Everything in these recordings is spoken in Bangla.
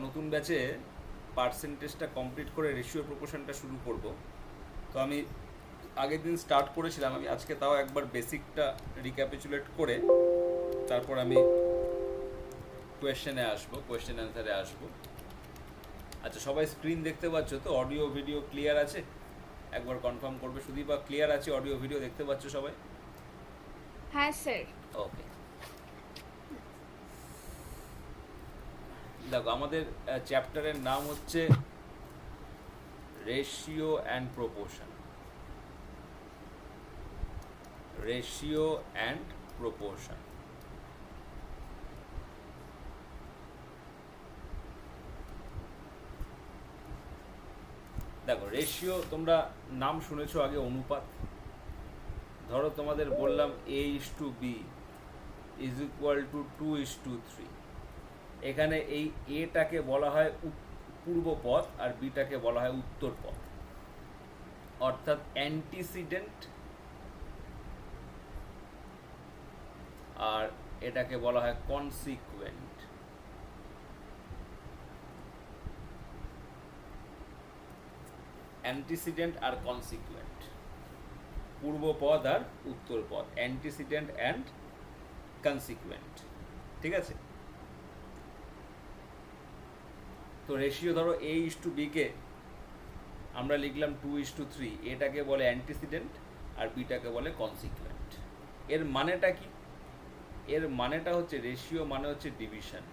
নতুন ব্যাচে পার্সেন্টেজটা কমপ্লিট করে রেশিও প্রপোর্শনটা শুরু করব। তো আমি আগের দিন স্টার্ট করেছিলাম, আমি আজকে তাও একবার বেসিকটা রিক্যাপিচুলেট করে তারপর আমি কোয়েশ্চেন অ্যান্সারে আসবো। আচ্ছা, সবাই স্ক্রিন দেখতে পাচ্ছ তো? অডিও ভিডিও ক্লিয়ার আছে? একবার কনফার্ম করবে শুধু, বা ক্লিয়ার আছে অডিও ভিডিও দেখতে পাচ্ছ সবাই? হ্যাঁ স্যার। ওকে, দেখো আমাদের চ্যাপ্টারের নাম হচ্ছে ratio and proportion. Ratio and proportion. দেখো, রেশিও তোমরা নাম শুনেছো আগে, অনুপাত। ধরো তোমাদের বললাম A:B ইজ ইকুয়াল টু 2:3। এখানে এই এটাকে বলা হয় পূর্ব পথ আর বিটাকে বলা হয় উত্তর পথ, অর্থাৎ অ্যান্টিসিডেন্ট, আর এটাকে বলা হয় কনসিকুয়েন্ট। অ্যান্টিসিডেন্ট আর কনসিকুয়েন্ট, পূর্ব পদ আর উত্তর পদ, অ্যান্টিসিডেন্ট অ্যান্ড কনসিকুয়েন্ট। ঠিক আছে? তো রেশিও ধরো A:B কে আমরা লিখলাম 2:3, এটাকে বলে অ্যান্টিসিডেন্ট আর বিটাকে বলে কনসিকুয়েন্ট। এর মানেটা কি? এর মানেটা হচ্ছে, রেশিও মানে হচ্ছে ডিভিশন,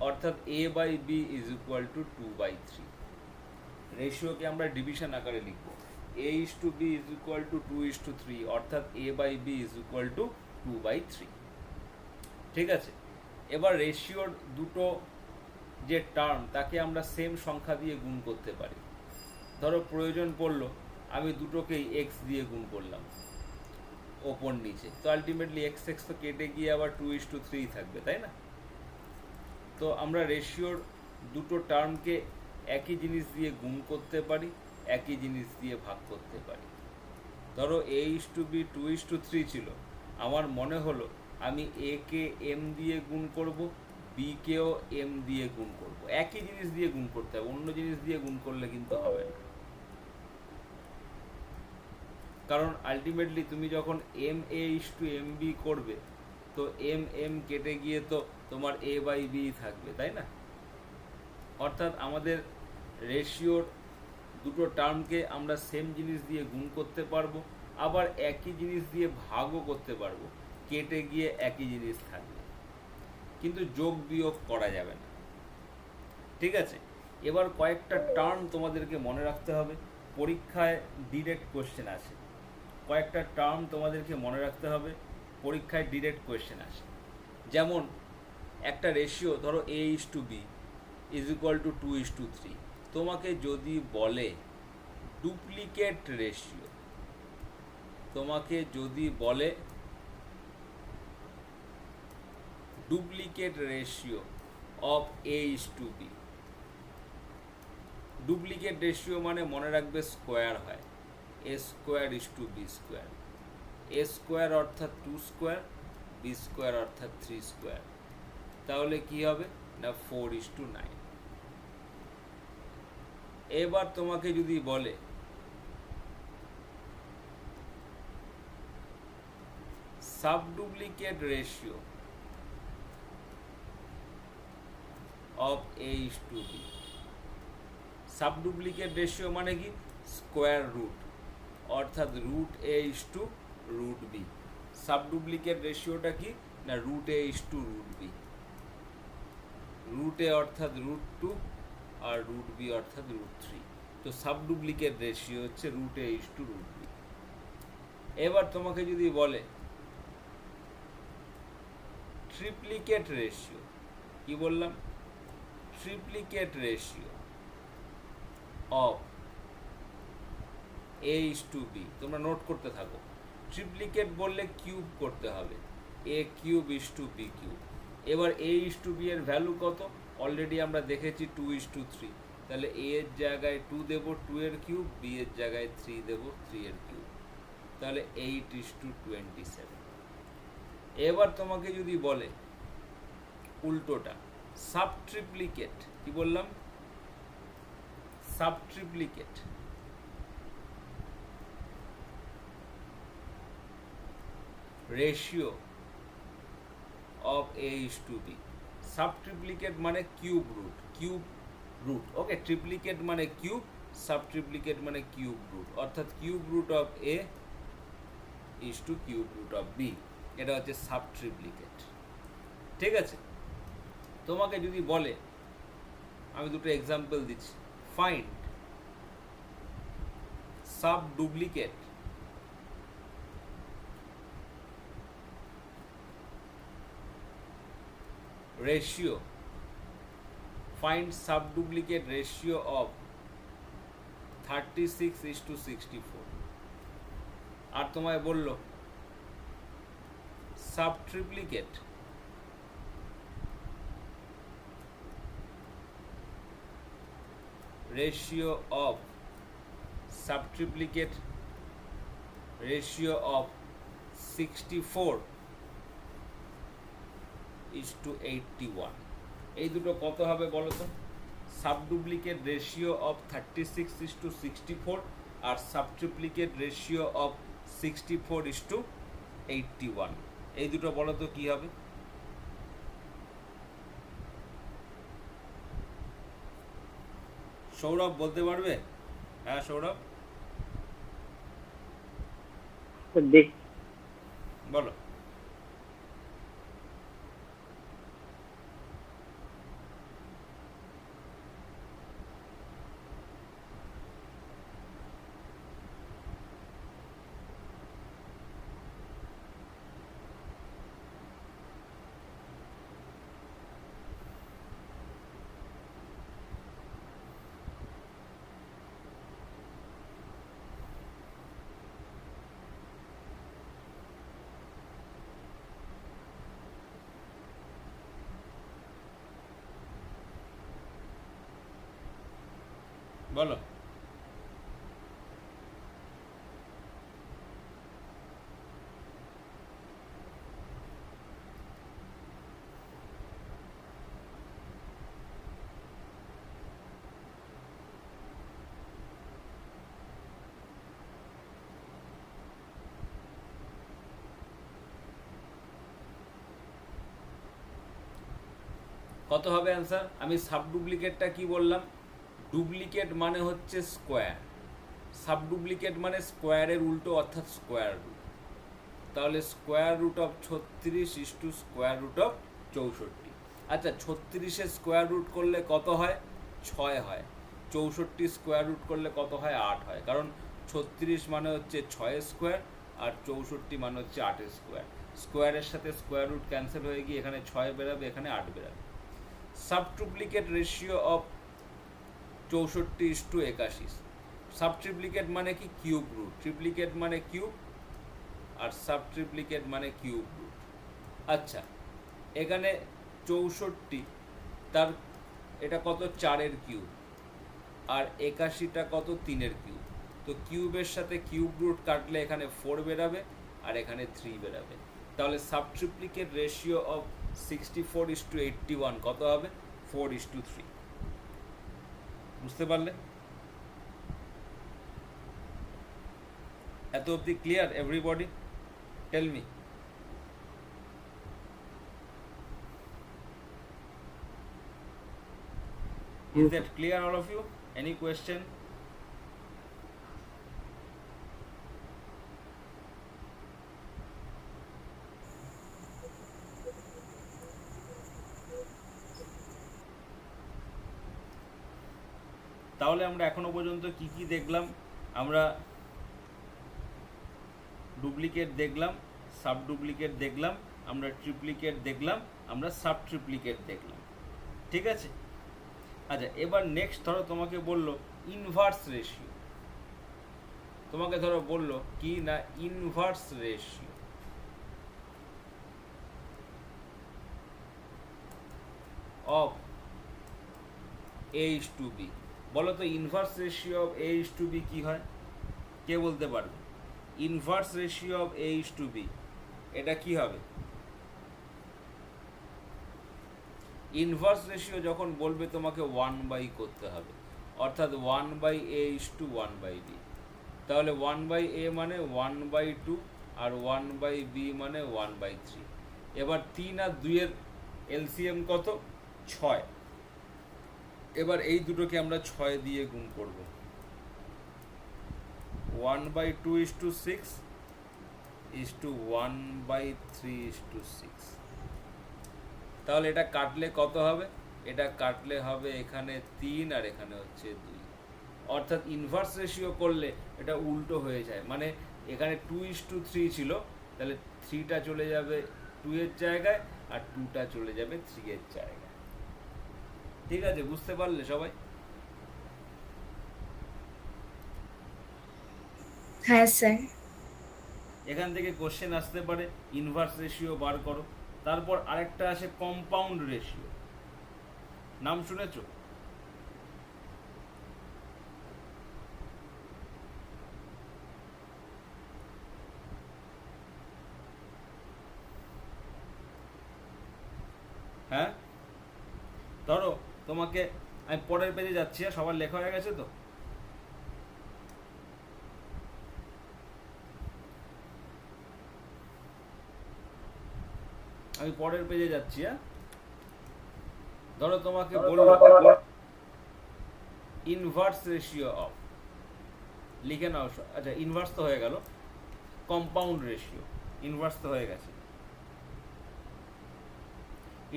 অর্থাৎ A/B ইজ ইকুয়াল টু 2/3। রেশিওকে আমরা ডিভিশন আকারে লিখব, A:B ইজ ইকুয়াল টু 2:3, অর্থাৎ A/B ইজ ইকুয়াল টু 2/3। ঠিক আছে? এবার রেশিওর দুটো যে টার্ম তাকে আমরা সেম সংখ্যা দিয়ে গুণ করতে পারি। ধরো প্রয়োজন পড়লো আমি দুটোকেই এক্স দিয়ে গুণ করলাম ওপর নিচে, তো আলটিমেটলি এক্স এক্স তো কেটে গিয়ে আবার 2:3 থাকবে, তাই না? তো আমরা রেশিওর দুটো টার্মকে একই জিনিস দিয়ে গুণ করতে পারি, একই জিনিস দিয়ে ভাগ করতে পারি। ধরো A:B 2:3 ছিল, আমার মনে হলো আমি এ কে এম দিয়ে গুণ করব, বি কেও এম দিয়ে গুণ করব। একই জিনিস দিয়ে গুণ করতে হবে, অন্য জিনিস দিয়ে গুণ করলে কিন্তু হবে না। কারণ আলটিমেটলি তুমি যখন MA:MB করবে, তো এম কেটে গিয়ে তো তোমার A/B থাকবে, তাই না? অর্থাৎ আমাদের রেশিওর দুটো টার্মকে আমরা সেম জিনিস দিয়ে গুণ করতে পারবো, আবার একই জিনিস দিয়ে ভাগও করতে পারবো, কেটে গিয়ে একই জিনিস থাকবে, কিন্তু যোগ বিয়োগ করা যাবে না। ঠিক আছে? এবার কয়েকটা টার্ম তোমাদেরকে মনে রাখতে হবে, পরীক্ষায় ডিরেক্ট কোশ্চেন আসে। কয়েকটা টার্ম তোমাদেরকে মনে রাখতে হবে, পরীক্ষায় ডিরেক্ট কোয়েশ্চেন আসে। যেমন একটা রেশিও ধরো A:B ইজ ইকুয়াল টু 2:3, তোমাকে যদি বলে ডুপ্লিকেট রেশিও, তোমাকে যদি বলে duplicate ratio of A:B, duplicate ratio মানে মনে রাখবে স্কোয়ার হয়, A²:B²। A² অর্থাৎ 2², B² অর্থাৎ 3²। তাহলে কি হবে না 4:9। এবার তোমাকে যদি বলে সাবডুপ্লিকেট রেশিও অফ A:B, সাবডুপ্লিকেট রেশিও মানে কি স্কোয়ার রুট, অর্থাৎ √A:√B। সাবডুপ্লিকেট রেশিওটা কি না √A:√B। √A অর্থাৎ √2 আর √B অর্থাৎ √3। তো সাবডুপ্লিকেট রেশিও হচ্ছে √A:√B। এবার তোমাকে যদি বলে ট্রিপ্লিকেট রেশিও, কি বললাম? ট্রিপ্লিকেট রেশিও অফ A:B, তোমরা নোট করতে থাকো। ট্রিপ্লিকেট বললে কিউব করতে হবে, A3:B3। এবার A:B এর ভ্যালু কত? অলরেডি আমরা দেখেছি 2:3, তাহলে A এর জায়গায় 2 দেবো, 2 এর কিউব, B এর জায়গায় 3 দেবো, 3 এর কিউব, তাহলে 8:27। এবার তোমাকে যদি বলে উল্টোটা, সাবট্রিপ্লিকেট, কি বললাম? Subtriplicate ratio of A is to B. Subtriplicate মানে কিউব রুট, ওকে। ট্রিপ্লিকেট মানে কিউব, সাবট্রিপ্লিকেট মানে কিউব রুট, অর্থাৎ cube root of A is to cube root of B। এটা হচ্ছে সাবট্রিপ্লিকেট, ঠিক আছে? তোমাকে যদি বলে, আমি দুটো এক্সাম্পল দিচ্ছি, find subduplicate ratio, find subduplicate ratio of 36:64, আর তোমায় বললো subtriplicate ratio of subtriplicate ratio of 64:81। এই দুটো কত হবে বলো তো? সাবডুপ্লিকেট রেশিও অফ 36:64 আর সাবট্রিপ্লিকেট রেশিও অফ 64:81, এই দুটো বলো তো কি হবে? সৌরভ বলতে পারবে? হ্যাঁ সৌরভ বলো। বলো। কত হবে অ্যান্সার? আমি সাবডুপ্লিকেটটা কি বললাম? ডুপ্লিকেট মানে হচ্ছে স্কোয়ার, সাবডুপ্লিকেট মানে স্কোয়ারের উল্টো অর্থাৎ স্কোয়ার রুট। তাহলে square root of 36 is to square root of 64। আচ্ছা 36-এর স্কোয়ার রুট করলে কত হয়? 6 হয়। 64 স্কোয়ার রুট করলে কত হয়? 8 হয়, কারণ 36 মানে হচ্ছে 6 স্কোয়ার আর 64 মানে হচ্ছে 8 স্কোয়ার। স্কোয়ারের সাথে স্কোয়ার রুট ক্যান্সেল হয়ে গিয়ে এখানে 6 বেরাবে, এখানে 8 বেরাবে। সাবট্রিপ্লিকেট রেশিও অফ 64:81। সাবট্রিপ্লিকেট মানে কি? Cube root. ট্রিপ্লিকেট মানে কিউব আর সাবট্রিপ্লিকেট মানে কিউব রুট। আচ্ছা এখানে 64 তার এটা কত? 4-এর কিউব, আর 81টা কত? 3-এর কিউব। তো কিউবের সাথে কিউব রুট কাটলে এখানে 4 বেরাবে আর এখানে 3 বেরাবে। তাহলে সাবট্রিপ্লিকেট রেশিও অফ 64:81 কত হবে? 4:3। বুঝতে পারলে? এত অবধি clear everybody? Tell me. Is that clear all of you? Any question? তাহলে আমরা এখনো পর্যন্ত কি কি দেখলাম? আমরা ডুপ্লিকেট দেখলাম, সাব ডুপ্লিকেট দেখলাম, আমরা ট্রিপ্লিকেট দেখলাম, আমরা সাব ট্রিপ্লিকেট দেখলাম, ঠিক আছে? আচ্ছা এবার নেক্সট ধরো তোমাকে বললো ইনভার্স রেশিও। তোমাকে ধরো বললো কি না, ইনভার্স রেশিও অফ A:B। বলো তো ইনভার্স রেশিও অফ A:B কি হয়? কে বলতে পারবে? ইনভার্স রেশিও অফ A:B এটা কি হবে? ইনভার্স রেশিও যখন বলবে তোমাকে 1/, করতে হবে, অর্থাৎ 1/a:1/b। তাহলে 1/a মানে 1/2 আর 1/b মানে 1/3। এবার 3 আর 2 এর এলসিএম কত? 6। এবার এই দুটোকে আমরা 6 দিয়ে গুণ করব। 1/2:6 1/3:6। তাহলে এটা কাটলে কত হবে? এটা কাটলে হবে এখানে 3 আর এখানে হচ্ছে 2। অর্থাৎ ইনভার্স রেশিও করলে এটা উল্টো হয়ে যায়, মানে এখানে 2:3 ছিল, তাহলে 3টা চলে যাবে 2 এর জায়গায় আর 2টা চলে যাবে 3 এর জায়গায়। ঠিক আছে, বুঝতে পারলে সবাই? হ্যাঁ স্যার। এখান থেকে কোশ্চেন আসতে পারে ইনভার্স রেশিও বার করো। তারপর আরেকটা আসে কম্পাউন্ড রেশিও, নাম শুনেছো? হ্যাঁ, ধরো তোমাকে আমি পরের পেজে যাচ্ছি, সবার লেখা হয়ে গেছে তো? আমি পরের পেজে যাচ্ছি। ধরো তোমাকে বললো ইনভার্স রেশিও অফ, লিখে নাও। আচ্ছা, ইনভার্স তো হয়ে গেল, কম্পাউন্ড রেশিও। ইনভার্স তো হয়ে গেছে,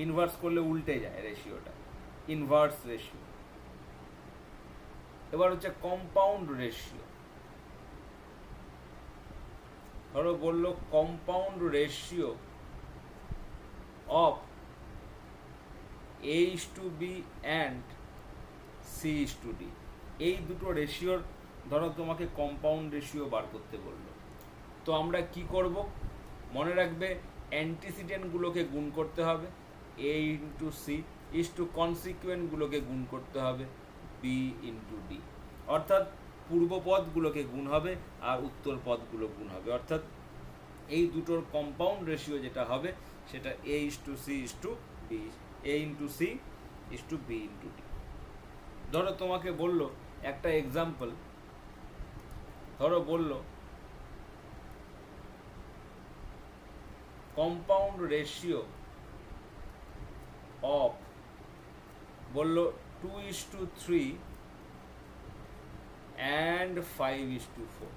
ইনভার্স করলে উল্টে যায় রেশিওটা, ইনভার্স রেশিও। এবার হচ্ছে কম্পাউন্ড রেশিও। ধরো বললো compound ratio of a:b and c:d। এই দুটো রেশিওর ধরো তোমাকে কম্পাউন্ড রেশিও বার করতে বললো। তো আমরা কি করব? মনে রাখবে অ্যান্টিসিডেন্টগুলোকে গুণ করতে হবে a:c, কনসিকুয়েন্টগুলোকে গুণ করতে হবে b:d। অর্থাৎ পূর্ব পদগুলোকে গুণ হবে আর উত্তর পদগুলো গুণ হবে। অর্থাৎ এই দুটোর কম্পাউন্ড রেশিও যেটা হবে সেটা a:c:b, a:c:b:d। ধরো তোমাকে বলল একটা এক্সাম্পল, ধরো বলল কম্পাউন্ড রেশিও অফ, বলল 2:3 অ্যান্ড 5:4।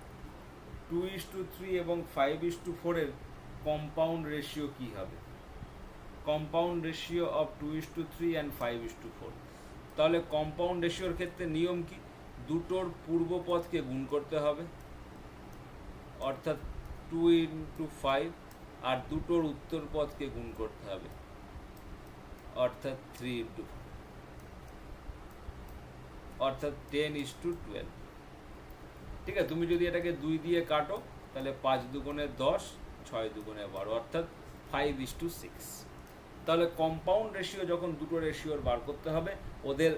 2:3 এবং 5:4 এর কম্পাউন্ড রেশিও কি হবে? Compound ratio of 2:3 and 5:4। তাহলে কম্পাউন্ড রেশিওর ক্ষেত্রে নিয়ম কি? দুটোর পূর্ব পদকে গুণ করতে হবে, অর্থাৎ 2:5, আর দুটোর উত্তর পদকে গুণ করতে হবে, অর্থাৎ 3:4, অর্থাৎ 10:12। ঠিক আছে, তুমি যদি এটাকে 2 দিয়ে কাটো তাহলে 5 দুগুণে 10, 6 দুগুণে 12, অর্থাৎ 5:6। তাহলে কম্পাউন্ড রেশিও যখন দুটো রেশিওর বার করতে হবে, ওদের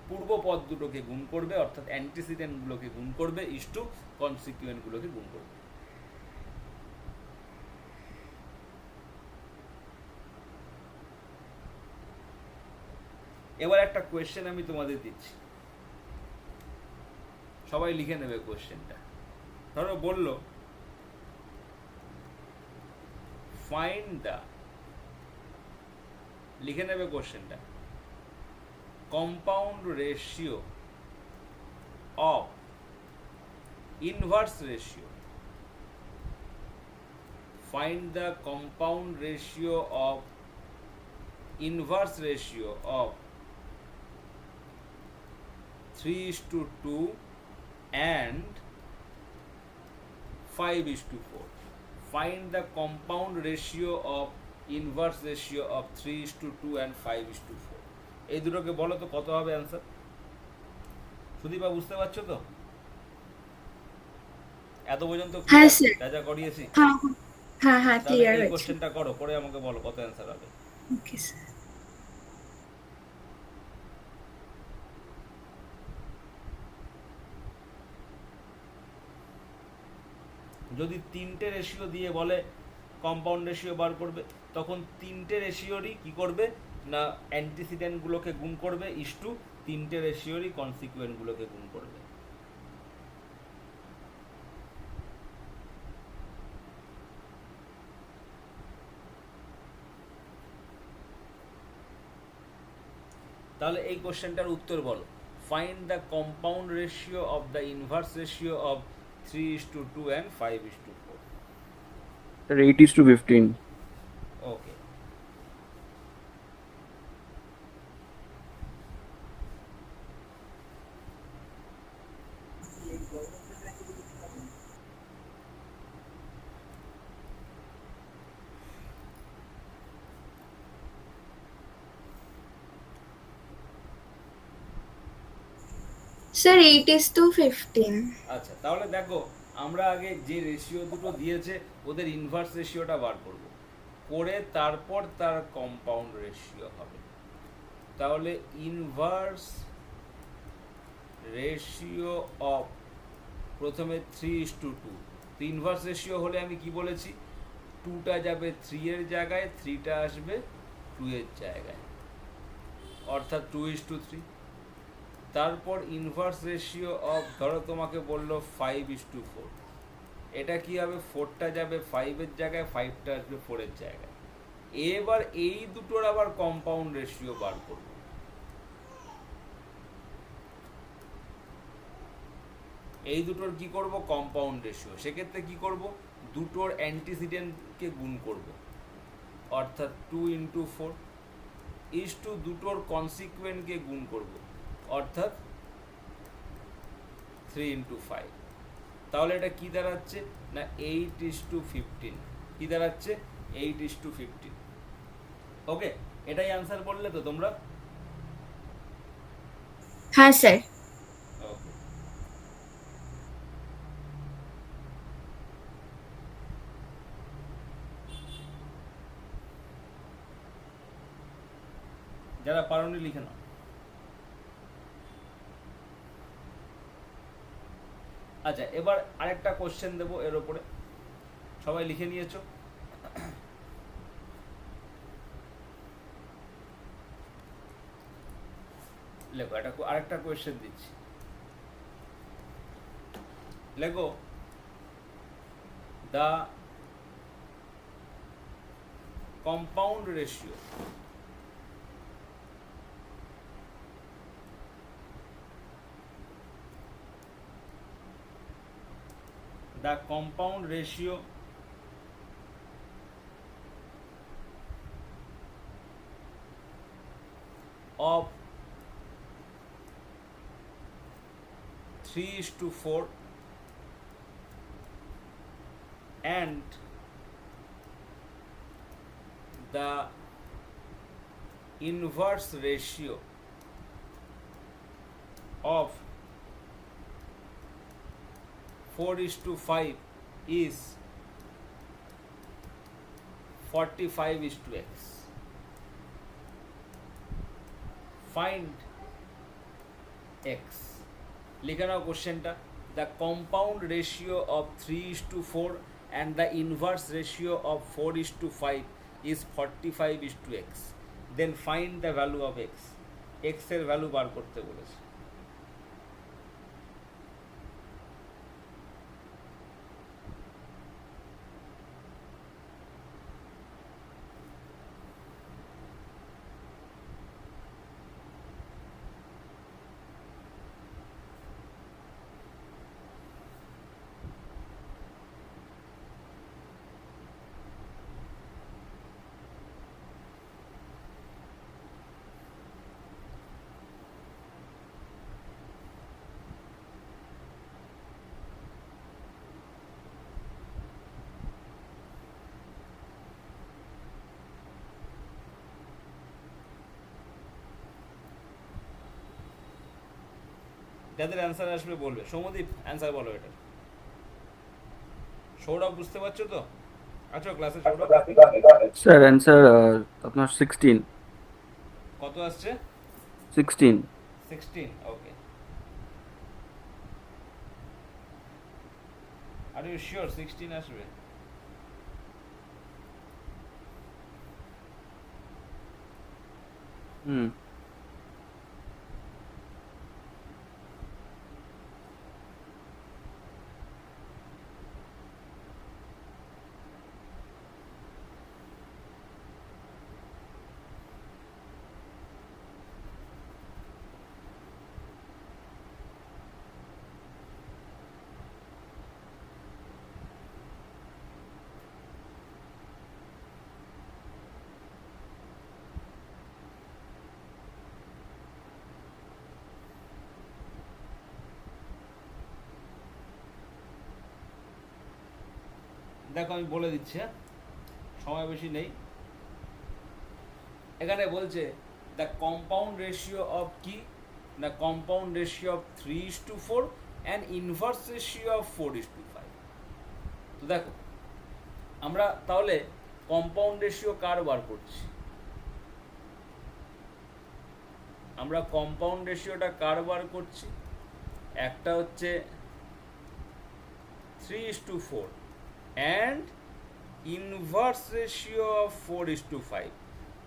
পূর্ব পদ দুটোকে গুণ করবে, অর্থাৎ অ্যান্টিসিডেন্টগুলোকে গুণ করবে, ইস্টু কনসিকুয়েন্টগুলোকে গুণ করবে। এবার একটা কোয়েশ্চেন আমি তোমাদের দিচ্ছি, সবাই লিখে নেবে কোয়েশ্চেনটা। ধরো বলল ফাইন্ড দ্য, লিখে নেবে কোয়েশ্চেনটা, compound ratio of inverse ratio. Find the compound ratio of inverse ratio of 3:2 and 5:4. Find the compound ratio of inverse ratio of 3:2 and 5:4. এই দুটোকে বলো তো কত হবে অ্যান্সার? সুদীপা, বুঝতে পারছো তো? এত পর্যন্ত হ্যাঁ স্যার। যা যা করিয়েছি, হ্যাঁ হ্যাঁ হ্যাঁ তাহলে ক্লিয়ার এই হয়েছে। কোশ্চেনটা করো, করে আমাকে বলো কত অ্যান্সার হবে। Okay sir. যদি 3টে রেশিও দিয়ে বলে কম্পাউন্ড রেশিও বার করবে, তখন তিনটে রেশিওরই কি করবে না অ্যান্টিসিডেন্টগুলোকে গুণ করবে ইস্টু তিনটে রেশিওরই কনসিকুয়েন্টগুলোকে গুণ করবে। তাহলে এই কোশ্চেনটার উত্তর বলো, find the compound ratio of the inverse ratio of 3:2 and 5:4। Sir, 8:15. Okay, Sir, 8:15. আচ্ছা তাহলে দেখো আমরা আগে যে রেশিও দুটো দিয়েছে ওদের ইনভার্স রেশিওটা বার করব, করে তারপর তার কম্পাউন্ড রেশিও হবে। তাহলে ইনভার্স রেশিও অফ প্রথমে 3:2, তো ইনভার্স রেশিও হলে আমি কি বলেছি, 2টা যাবে 3 এর জায়গায়, 3টা আসবে 2 এর জায়গায়, অর্থাৎ 2:3। তারপর ইনভার্স রেশিও অফ ধরো তোমাকে বললো 5:4, এটা কি হবে, 4টা যাবে 5 এর জায়গায়, 5টা আসবে 4 এর জায়গায়। এবার এই দুটোর আবার কম্পাউন্ড রেশিও বার করব। এই দুটোর কি করব, কম্পাউন্ড রেশিও। সেক্ষেত্রে কি করব, দুটোর অ্যান্টিসিডেন্টকে গুণ করব, অর্থাৎ 2 × 4 ইস্টু দুটোর কনসিকুয়েন্টকে গুণ করব, অর্থাৎ 3 × 5। তাহলে এটা কি দাঁড়াচ্ছে না 8:15, কি দাঁড়াচ্ছে 8:15। ওকে, এটাই আনসার বললে তো তোমরা? হ্যাঁ স্যার। ওকে, যারা পারোনি লিখে নাও। আচ্ছা, এবার আরেকটা কোশ্চেন দেবো এর উপরে, সবাই লিখে নিয়েছো? লেখো, আরেকটা কোয়েশ্চেন দিচ্ছি, লেখো the compound ratio of 3:4 and the inverse ratio of 4:5 is 45:x. Find x. লিখে নাও কোশ্চেনটা, the compound ratio of 3:4 and the inverse ratio of 4:5 is 45:x. Then find the value of x. x এর ভ্যালু বার করতে বলেছে। যাদের অ্যান্সার আসবে বলবে। সৌমদীপ অ্যান্সার বলো এটা। সৌরভ বুঝতে পারছো তো? আচ্ছা ক্লাসে সৌরভ? Sir, answer আপনার 16. কত আসছে? 16. 16, ওকে। আর ইউ শিওর 16 আসবে? হুম। দেখো আমি বলে দিচ্ছি, হ্যাঁ, সময় বেশি নেই। এখানে বলছে দ্য কম্পাউন্ড রেশিও অফ কি না, compound ratio of 3:4 and inverse ratio of 4:5। তো দেখো আমরা তাহলে কম্পাউন্ড রেশিও কার বার করছি, আমরা কম্পাউন্ড রেশিওটা কার বার করছি, একটা হচ্ছে 3:4 অ্যান্ড ইনভার্স রেশিও অফ 4:5।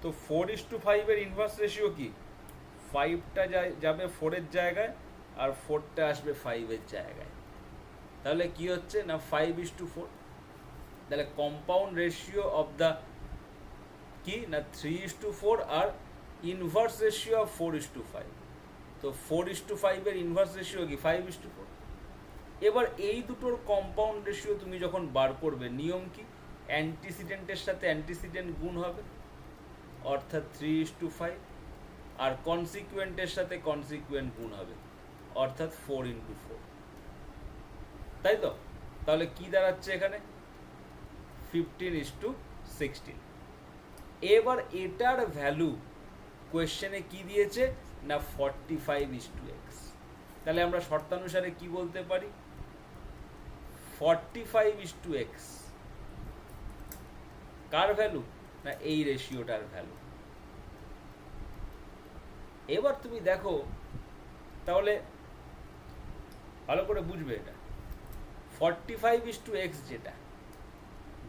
তো 4:5 এর ইনভার্স রেশিও কি, 5টা যাবে 4-এর জায়গায় আর 4টা আসবে 5-এর জায়গায়। তাহলে কি হচ্ছে না 5:4। তাহলে কম্পাউন্ড রেশিও অফ দ্য কি না 3:4 আর ইনভার্স রেশিও অফ 4:5। তো 4:5 এর ইনভার্স রেশিও কি 5:4। এবার এই দুটোর কম্পাউন্ড রেশিও তুমি যখন বার করবে, নিয়ম কি, অ্যান্টিসিডেন্টের সাথে অ্যান্টিসিডেন্ট গুণ হবে, অর্থাৎ 3:5, আর কনসিকুয়েন্টের সাথে কনসিকুয়েন্ট গুণ হবে, অর্থাৎ 4:4। তাই তো? তাহলে কি দাঁড়াচ্ছে এখানে 15:16। এবার এটার ভ্যালু কোয়েশ্চেনে কি দিয়েছে না 45:x। তাহলে আমরা শর্তানুসারে কি বলতে পারি, 45:x কার ভ্যালু না এই রেশিওটার ভ্যালু। এবার তুমি দেখো তাহলে ভালো করে বুঝবে, এটা 45:x যেটা,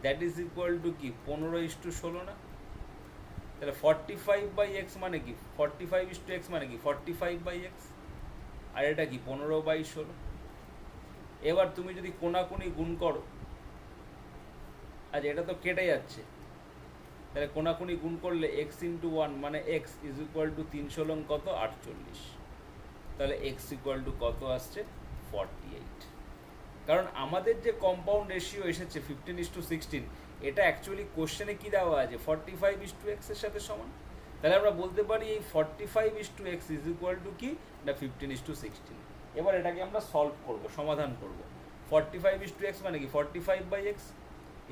দ্যাট ইজ ইকুয়াল টু কি 15:16 না। তাহলে 45/x মানে কি, 45:x মানে কি 45/x, আর এটা কি 15/16। এবার তুমি যদি কোনাকুনি গুণ করো, আজ এটা তো কেটে যাচ্ছে, তাহলে কোনাকুনি গুণ করলে x ইন্টু 1 মানে x ইজ ইকুয়াল টু 3 কত 48। তাহলে x ইকুয়াল টু কত আসছে 48। কারণ আমাদের যে কম্পাউন্ড রেশিও এসেছে 15:16, এটা অ্যাকচুয়ালি কোশ্চেনে কি দেওয়া আছে 45:x এর সাথে সমান। তাহলে আমরা বলতে পারি এই 45:x ইজ ইকুয়াল টু কি না 15:16। এবার এটাকে আমরা সলভ করব, সমাধান করব। 45:x মানে কি 45/x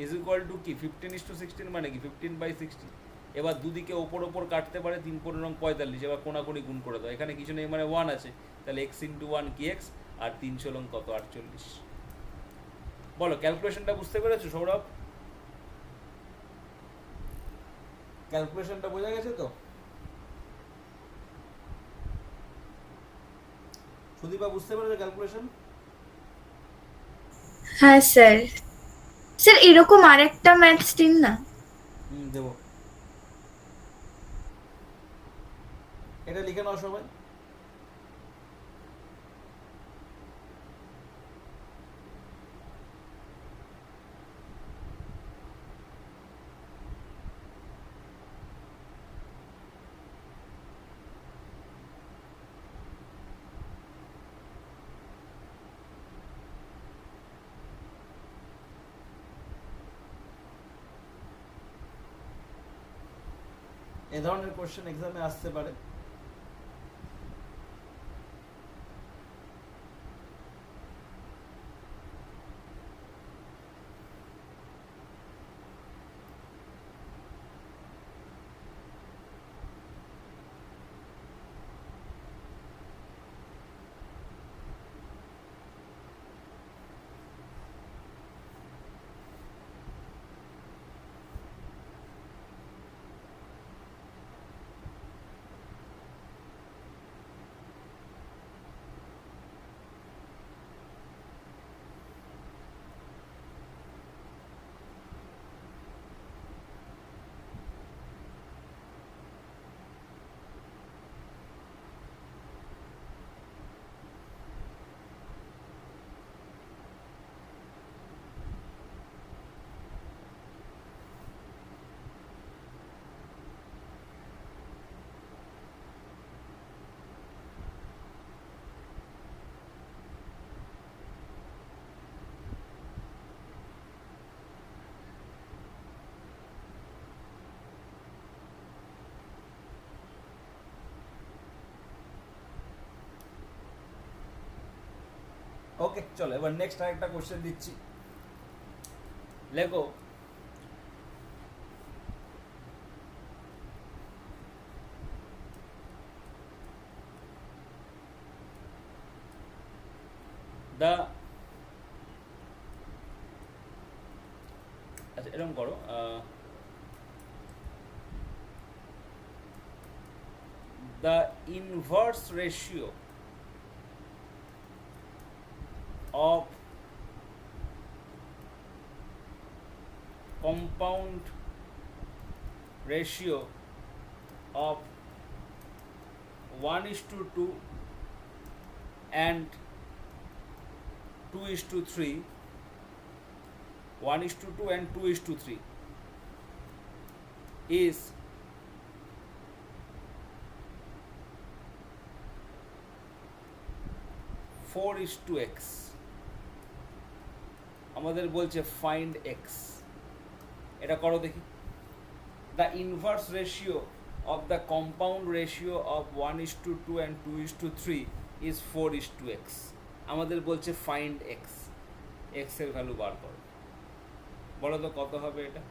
ইজ ইকুয়াল টু কি 15:16 মানে কি 15/16। এবার দুদিকে ওপর ওপর কাটতে পারে, 3×4 = 45। এবার কোনাকুনি গুণ করে দাও, এখানে কিছু নেই মানে 1 আছে, তাহলে x ইন্টু 1 কি x, আর 3 কত 48। বলো ক্যালকুলেশনটা বুঝতে পেরেছো সৌরভ? ক্যালকুলেশনটা বোঝা গেছে তো? সুদীপা বুঝতে পেরেছো ক্যালকুলেশন? হ্যাঁ স্যার। স্যার এরকম আরেকটা ম্যাথস দিন না। দেবো। এটা লিখে নাও সবাই। এ ধরনের কোশ্চেন এক্সামে আসতে পারে। ওকে চলো এবার নেক্সট আরেকটা কোশ্চেন দিচ্ছি, লেখো দ্য, আচ্ছা এরকম করো, the inverse ratio of compound ratio of 1:2 and 2:3, 1:2 and 2:3 is 4:x। আমাদের বলছে ফাইন্ড x, এটা করো দেখি। The inverse ratio of the compound ratio of 1:2 and 2:3 is 4:x। আমাদের বলছে ফাইন্ড x, x এর ভ্যালু বার করো, বলো তো কত হবে এটা?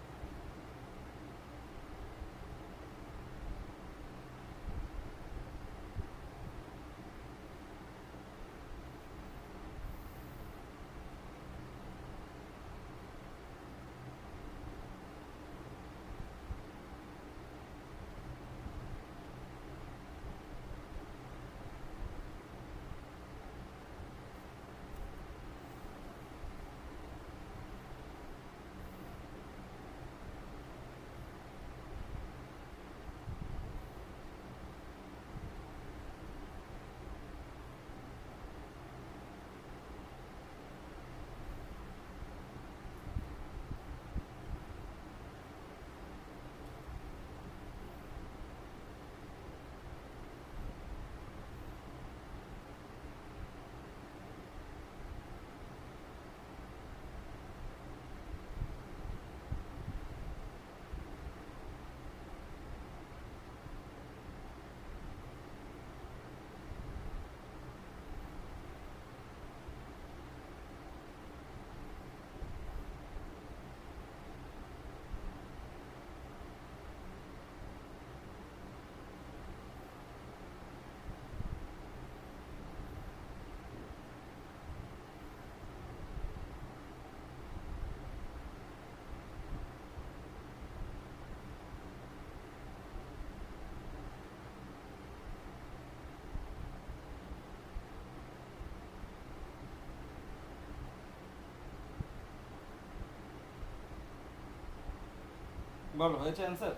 বলো হয়েছে অ্যান্সার?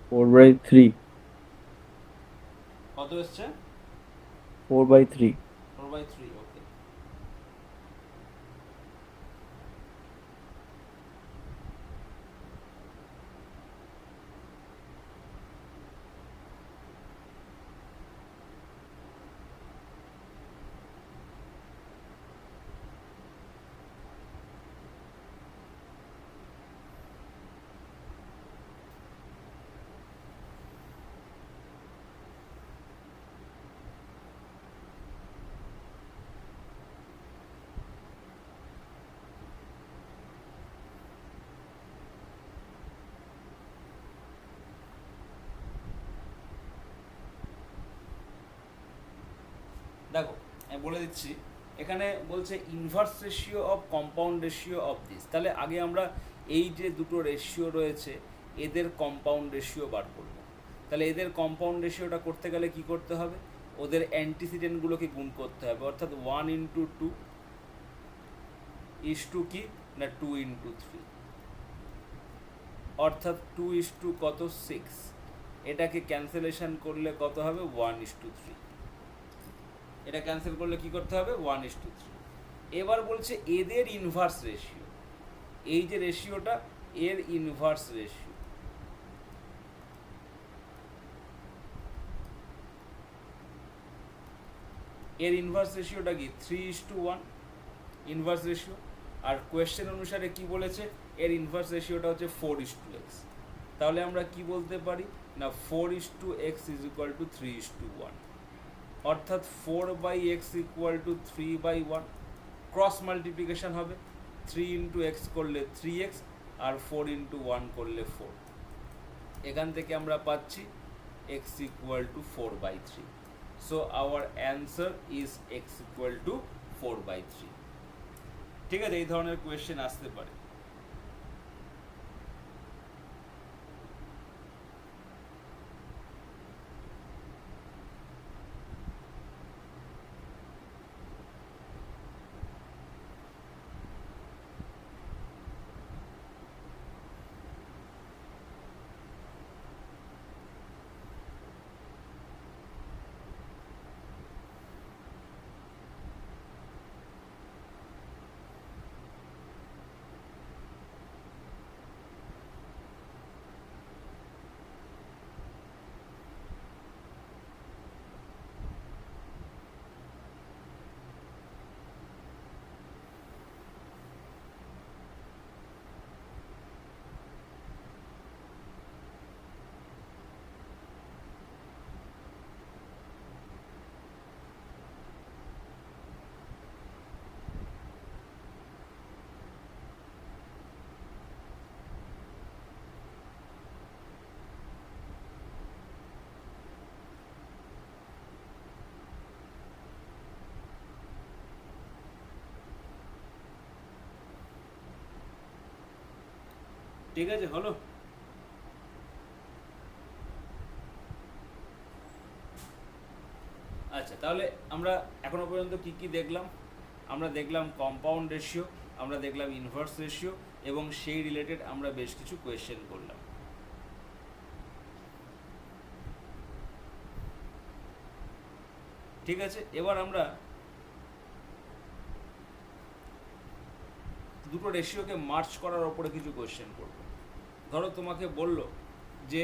4/3, কত এসছে? 4/3। 4/3, ওকে। দেখো আমি বলে দিচ্ছি, এখানে বলছে inverse ratio of compound ratio of this. তাহলে আগে আমরা এই যে দুটো রেশিও রয়েছে এদের কম্পাউন্ড রেশিও বার করব। তাহলে এদের কম্পাউন্ড রেশিওটা করতে গেলে কি করতে হবে? ওদের অ্যান্টিসিডেন্টগুলোকে গুণ করতে হবে, অর্থাৎ 1:2 ইস টু কি না 2:3, অর্থাৎ 2:, কত 6। এটাকে ক্যান্সেলেশন করলে কত হবে? 1:3। এটা ক্যান্সেল করলে কি করতে হবে? 1:3। এবার বলছে এদের ইনভার্স রেশিও, এই যে রেশিওটা এর ইনভার্স রেশিও। এর ইনভার্স রেশিওটা কি? 3:1 ইনভার্স রেশিও। আর কোয়েশ্চেন অনুসারে কি বলেছে? এর ইনভার্স রেশিওটা হচ্ছে 4:x। তাহলে আমরা কি বলতে পারি না 4:x ইজ ইকুয়াল টু 3:1। অর্থাৎ 4/x equal to 3/1, cross multiplication হবে, 3 ইন্টু এক্স করলে 3x আর 4 ইন্টু 1 করলে 4। এখান থেকে আমরা পাচ্ছি x equal to 4/3। So our answer is x equal to 4/3। ঠিক আছে, এই ধরনের কোয়েশ্চেন আসতে পারে। ঠিক আছে, হলো? আচ্ছা, তাহলে আমরা এখনো পর্যন্ত কি কি দেখলাম? আমরা দেখলাম কম্পাউন্ড রেশিও, আমরা দেখলাম ইনভার্স রেশিও, এবং সেই রিলেটেড আমরা বেশ কিছু কোয়েশ্চেন করলাম। ঠিক আছে, এবার আমরা দুটো রেশিওকে মার্চ করার ওপরে কিছু কোয়েশ্চেন করব। ধরো তোমাকে বলল যে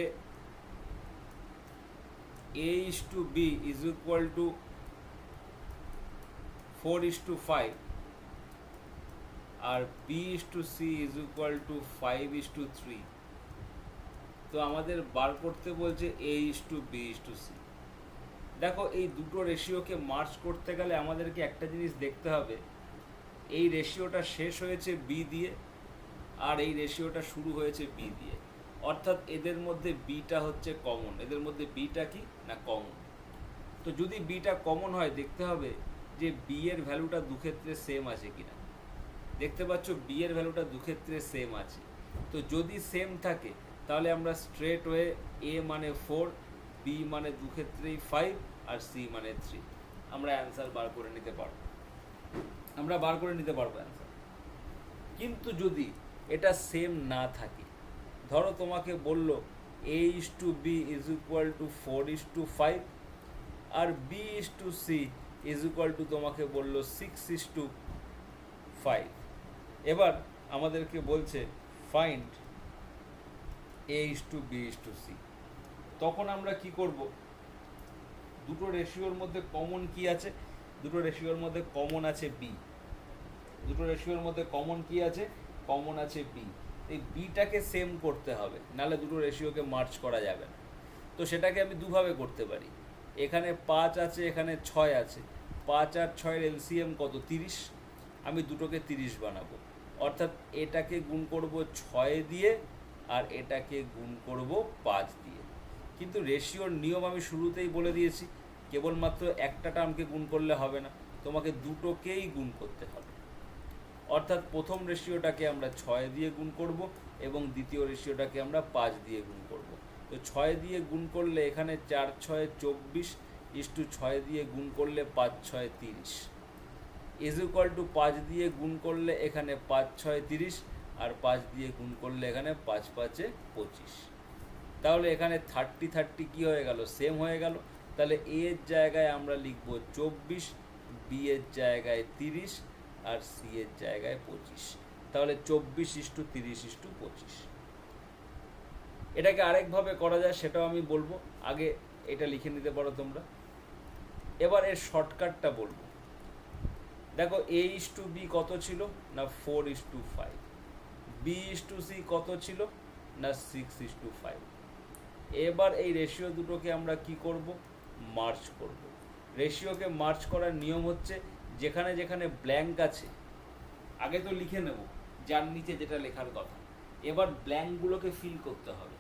a/b ইজ ইকুয়াল টু 4:5 আর b/c ইজ ইকুয়াল টু 5:3। তো আমাদের বার করতে বলছে a/b/c। দেখো, এই দুটো রেশিওকে মার্চ করতে গেলে আমাদেরকে একটা জিনিস দেখতে হবে, এই রেশিওটা শেষ হয়েছে বি দিয়ে আর এই রেশিওটা শুরু হয়েছে বি দিয়ে, অর্থাৎ এদের মধ্যে বিটা হচ্ছে কমন। এদের মধ্যে বিটা কি না কমন। তো যদি বিটা কমন হয়, দেখতে হবে যে বি এর ভ্যালুটা দুক্ষেত্রে সেম আছে কিনা। দেখতে পাচ্ছ বি এর ভ্যালুটা দুক্ষেত্রে সেম আছে। তো যদি সেম থাকে তাহলে আমরা স্ট্রেট ওয়ে এ মানে 4, বি মানে দুক্ষেত্রেই 5 আর সি মানে 3, আমরা অ্যান্সার বার করে নিতে পারবো। অ্যান্সার। কিন্তু যদি এটা সেম না থাকে, ধরো তোমাকে বলল a/b ইজ ইকুয়াল টু 4:5 আর b/c ইজ ইকুয়াল টু তোমাকে বলল 6:5। এবার আমাদেরকে বলছে ফাইন্ড a/b/c। তখন আমরা কি করব? দুটো রেশিওর মধ্যে কমন কি আছে? দুটো রেশিওর মধ্যে কমন আছে বি। কমন আছে বি। এই বিটাকে সেম করতে হবে, নাহলে দুটো রেশিওকে মার্চ করা যাবে না। তো সেটাকে আমি দুভাবে করতে পারি। এখানে 5 আছে, এখানে 6 আছে। 5 আর 6-এর এলসিএম কত? 30। আমি দুটোকে 30 বানাবো, অর্থাৎ এটাকে গুণ করব 6 দিয়ে আর এটাকে গুণ করব 5 দিয়ে। কিন্তু রেশিওর নিয়ম আমি শুরুতেই বলে দিয়েছি, কেবলমাত্র একটা টার্মকে গুণ করলে হবে না, তোমাকে দুটোকেই গুণ করতে হবে। অর্থাৎ প্রথম রেশিওটাকে আমরা 6 দিয়ে গুণ করব এবং দ্বিতীয় রেশিওটাকে আমরা 5 দিয়ে গুণ করব। তো 6 দিয়ে গুণ করলে এখানে 4×6 24, ইস্টু 6 দিয়ে গুণ করলে 5×6 30, ইজ ইকুয়াল টু 5 দিয়ে গুণ করলে এখানে 5×6 30 আর 5 দিয়ে গুণ করলে এখানে 5×5 25। তাহলে এখানে 30 কি হয়ে গেল? সেম হয়ে গেল। তাহলে এ এর জায়গায় আমরা লিখব 24, বি এর জায়গায় 30 আর সি এর জায়গায় 25। তাহলে 24:30:25। এটাকে আরেকভাবে করা যায়, সেটাও আমি বলবো, আগে এটা লিখে নিতে পারো তোমরা। এবার এর শর্টকাটটা বলবো। দেখো, a/b কত ছিল না 4:5, b/c কত ছিল না 6:5। এবার এই রেশিও দুটোকে আমরা কি করব? মার্চ করব। রেশিওকে মার্চ করার নিয়ম হচ্ছে যেখানে যেখানে ব্ল্যাঙ্ক আছে আগে তো লিখে নেব যার নিচে যেটা লেখার কথা, এবার ব্ল্যাঙ্কগুলোকে ফিল করতে হবে।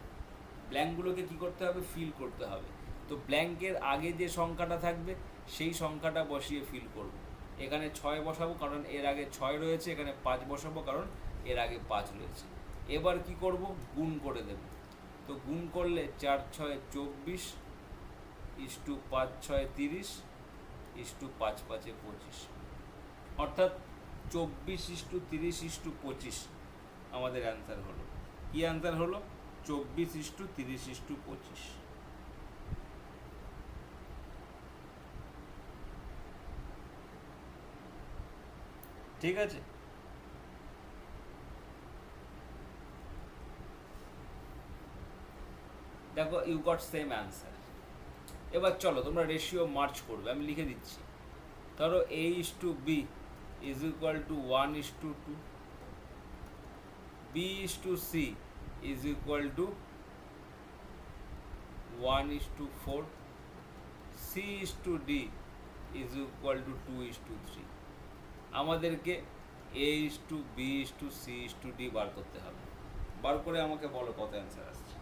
ব্ল্যাঙ্কগুলোকে কী করতে হবে? ফিল করতে হবে। তো ব্ল্যাঙ্কের আগে যে সংখ্যাটা থাকবে সেই সংখ্যাটা বসিয়ে ফিল করব। এখানে 6 বসাবো কারণ এর আগে 6 রয়েছে, এখানে 5 বসাবো কারণ এর আগে 5 রয়েছে। এবার কি করব? গুণ করে দেব। তো গুণ করলে 4 6 24 ইস্টু 5 6 30 ইস্টু 5 5 25, অর্থাৎ 24 ইস্টু 30 ইস্টু 25 আমাদের অ্যান্সার হলো। কি অ্যান্সার হলো? 24 ইস্টু 30 ইস্টু 25। ঠিক আছে? দেখো, ইউ গট সেম অ্যান্সার। এবার চলো তোমরা রেশিও মার্চ করবে, আমি লিখে দিচ্ছি। ধরো a is to b is equal to 1 is to 2, b is to c is equal to 1 is to 4, c is to d is equal to 2 is to 3। আমাদেরকে a is to B is to c is to d বার করতে হবে। বার করে আমাকে বলো কত অ্যান্সার আসছে।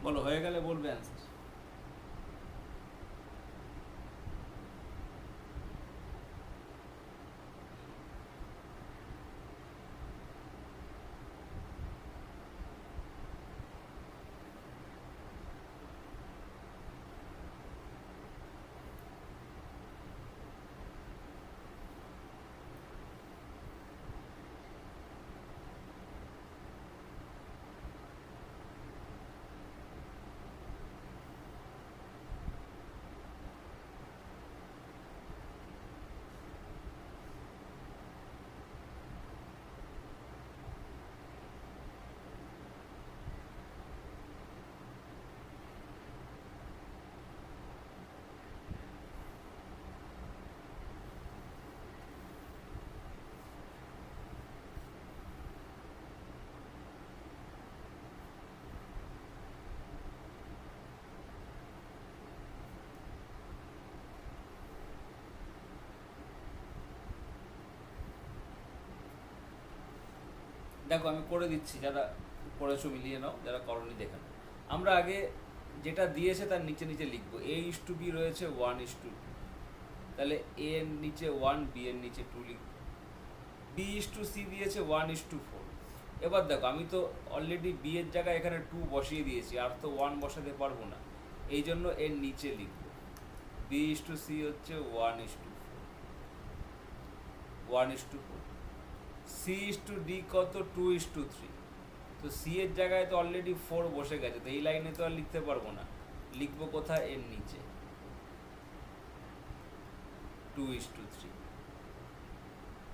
বলো, হয়ে গেলে বলবে অ্যান্সার। দেখো আমি করে দিচ্ছি, যারা করেছো মিলিয়ে নাও, যারা করনি দেখে নাও। আমরা আগে যেটা দিয়েছে তার নিচে নিচে লিখবো। a ইস টু বি রয়েছে 1 ইস টু 2, তাহলে a এর নিচে 1, b এর নিচে 2 লিখবো। b ইস টু সি দিয়েছে 1 ইস টু 4। এবার দেখো আমি তো অলরেডি b এর জায়গায় এখানে 2 বসিয়ে দিয়েছি, আর তো 1 বসাতে পারবো না, এই জন্য এর নিচে লিখবো। b ইস টু সি হচ্ছে 1 is to 4, 1 is to 4। c is to D কত? 2 ইস টু 3। তো c এর জায়গায় তো অলরেডি 4 বসে গেছে, তো এই লাইনে তো আর লিখতে পারবো না, লিখবো কোথায়? এর নিচে 2 ইস টু 3।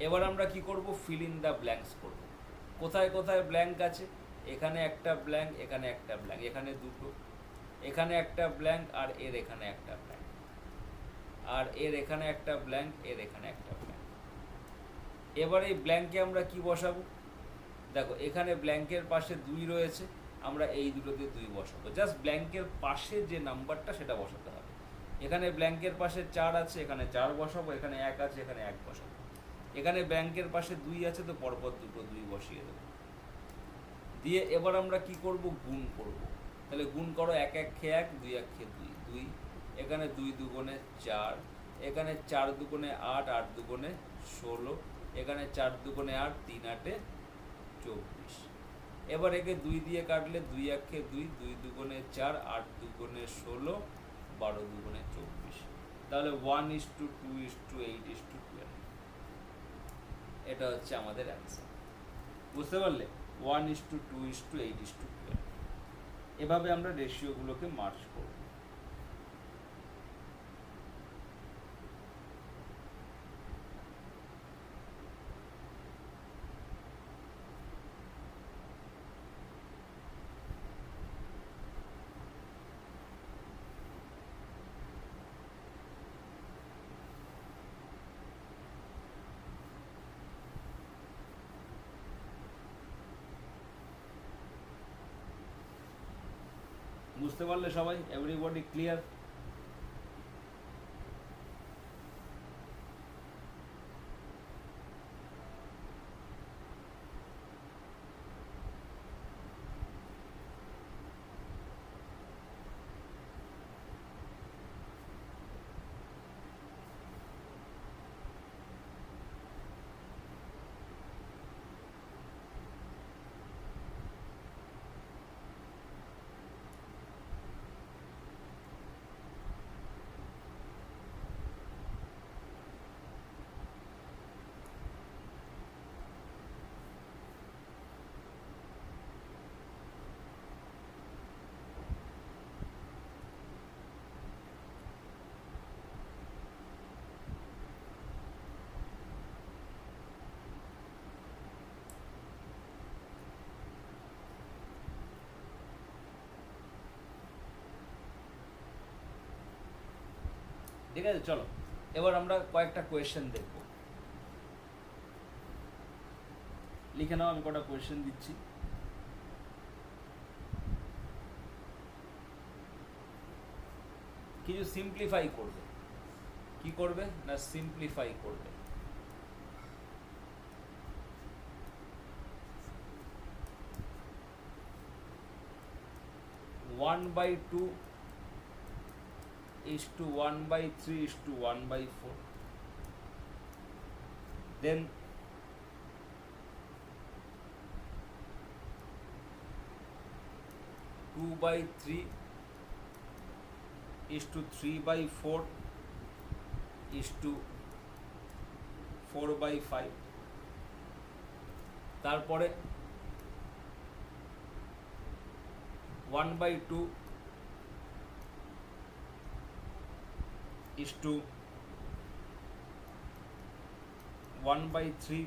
এবার আমরা কি করব? ফিল ইন দ্য ব্ল্যাঙ্কস করব। কোথায় কোথায় ব্ল্যাঙ্ক আছে? এখানে একটা ব্ল্যাঙ্ক, এখানে একটা ব্ল্যাঙ্ক, এখানে দুটো, এখানে একটা ব্ল্যাঙ্ক, আর এর এখানে একটা ব্ল্যাঙ্ক। আর এর এখানে একটা ব্ল্যাঙ্ক, এর এখানে একটা ব্ল্যাঙ্ক। এবার এই ব্ল্যাঙ্কে আমরা কি বসাবো? দেখো এখানে ব্ল্যাঙ্কের পাশে 2 রয়েছে, আমরা এই দুটোতে 2 বসাবো। জাস্ট ব্ল্যাঙ্কের পাশে যে নাম্বারটা সেটা বসাতে হবে। এখানে ব্ল্যাঙ্কের পাশে 4 আছে, এখানে 4 বসাবো, এখানে 1 আছে, এখানে 1 বসাবো। এখানে ব্ল্যাঙ্কের পাশে 2 আছে, তো পরপর দুটো 2 বসিয়ে দেবো। দিয়ে এবার আমরা কি করব? গুণ করব। তাহলে গুণ করো, 1 1 খেয়ে 1, 2 1 খেয়ে 2, 2। এখানে 2 দুগুণে 4, এখানে 4 দুগুণে 8, 8 দুগুণে 16, এখানে 4 দুগুণে 8, 3 8 24। এবার একে 2 দিয়ে কাটলে 2 1 খেয়ে 2, 2 দুগুণে 4, 8 দুগুণে 16, 12 দুগুণে 24। তাহলে 1:2:8:12। এটা হচ্ছে আমাদের অ্যান্সার। বুঝতে পারলে? 1:2:8:12। এভাবে আমরা রেশিওগুলোকে মার্জ করব। বুঝতে পারলে সবাই? Everybody clear? ঠিক আছে, চলো এবার আমরা কয়েকটা কোয়েশ্চেন দেখব। লিখে নাও, আমি কটা কোয়েশ্চেন দিচ্ছি। কিছু সিম্পলিফাই করবে। কি করবে না? সিম্পলিফাই করবে। One by two is to 1/3 is to 1/4. Then 2/3 is to 3/4 is to 4/5. তারপরে 1/2 is to 1/3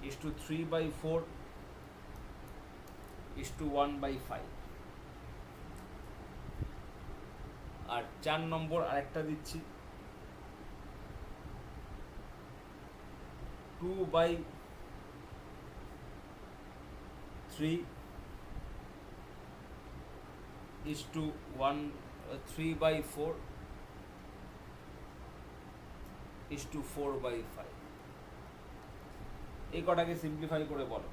is to 3/4 is to 1/5. আর 4 নম্বর আরেকটা দিচ্ছি, 2/3 is to 3/4 is to 4/5. এই কটাকে সিম্পলিফাই করে বলো।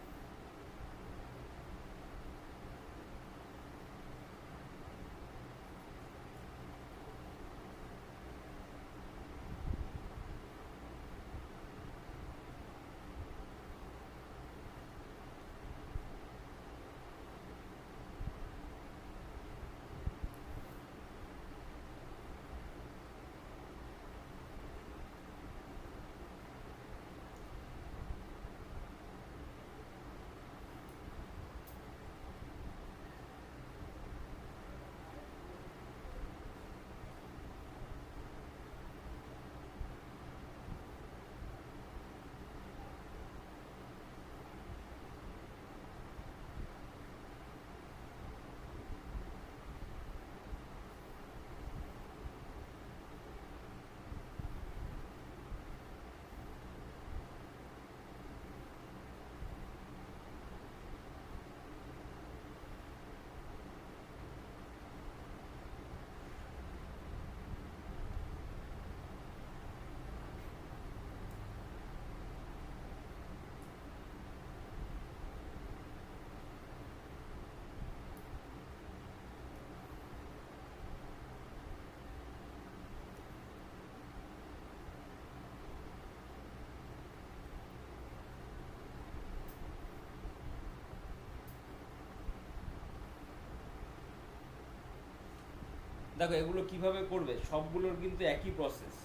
দেখো এগুলো কিভাবে করবে, সবগুলোর কিন্তু একই প্রসেস।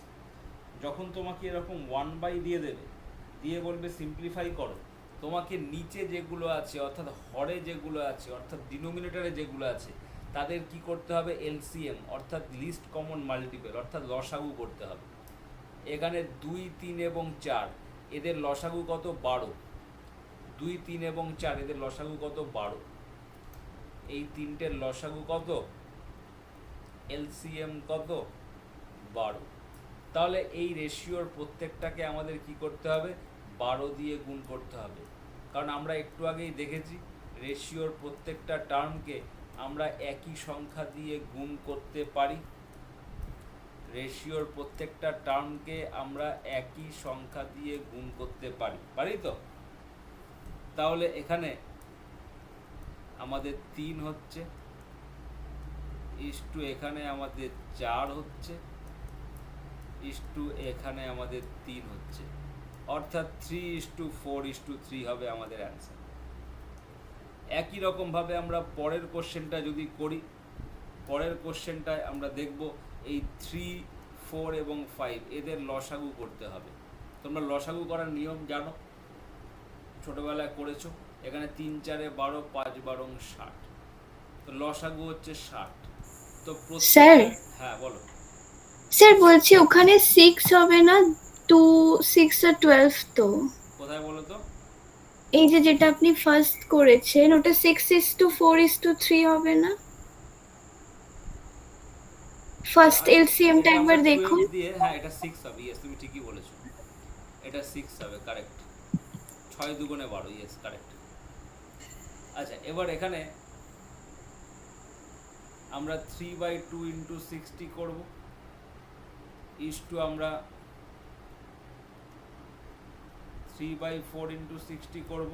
যখন তোমাকে এরকম 1/, দিয়ে দেবে, দিয়ে বলবে সিম্পলিফাই করো, তোমাকে নিচে যেগুলো আছে অর্থাৎ হরে যেগুলো আছে অর্থাৎ ডিনোমিনেটরে যেগুলো আছে তাদের কি করতে হবে, এলসিএম অর্থাৎ লিস্ট কমন মাল্টিপল অর্থাৎ লসাগু করতে হবে। এখানে 2, 3 এবং 4 এদের লসাগু কত, 12। 2, 3 এবং 4 এদের লসাগু কত, 12। এই তিনটের লসাগু কত, এলসিএম কত, 12। তাহলে এই রেশিওর প্রত্যেকটাকে আমাদের কি করতে হবে, 12 দিয়ে গুণ করতে হবে। কারণ আমরা একটু আগেই দেখেছি রেশিওর প্রত্যেকটা টার্মকে আমরা একই সংখ্যা দিয়ে গুণ করতে পারি। রেশিওর প্রত্যেকটা টার্মকে আমরা একই সংখ্যা দিয়ে গুণ করতে পারি তো। তাহলে এখানে আমাদের 3 হচ্ছে, ইস্টু এখানে আমাদের 4 হচ্ছে, ইস্টু এখানে আমাদের 3 হচ্ছে, অর্থাৎ 3:4:3 হবে আমাদের অ্যান্সার। একই রকমভাবে আমরা পরের কোশ্চেনটা যদি করি, পরের কোশ্চেনটায় আমরা দেখব এই 3, 4 এবং 5 এদের লসাগু করতে হবে। তোমরা লসাগু করার নিয়ম জানো, ছোটবেলায় করেছো। এখানে 3, 4 12, 5 12 60, তো লসাগু হচ্ছে 60। তো স্যার হ্যাঁ বলো। স্যার বলছি ওখানে 6 হবে না, 2 6 আর 12 তো। কোথায় বলো তো? এই যে যেটা আপনি ফার্স্ট করেছেন ওটা 6:4:3 হবে না? ফার্স্ট এলসিএমটা এটা আমরা একবার দেখুন। 12 দিয়ে, হ্যাঁ এটা 6 হবে, ইয়েস তুমি ঠিকই বলেছো, এটা 6 হবে, কারেক্ট। 6 দুগুণে 12, ইয়েস কারেক্ট। আচ্ছা এবার এখানে আমরা 3/2 × 60 করব, ইস্টু আমরা 3/4 × 60 করব,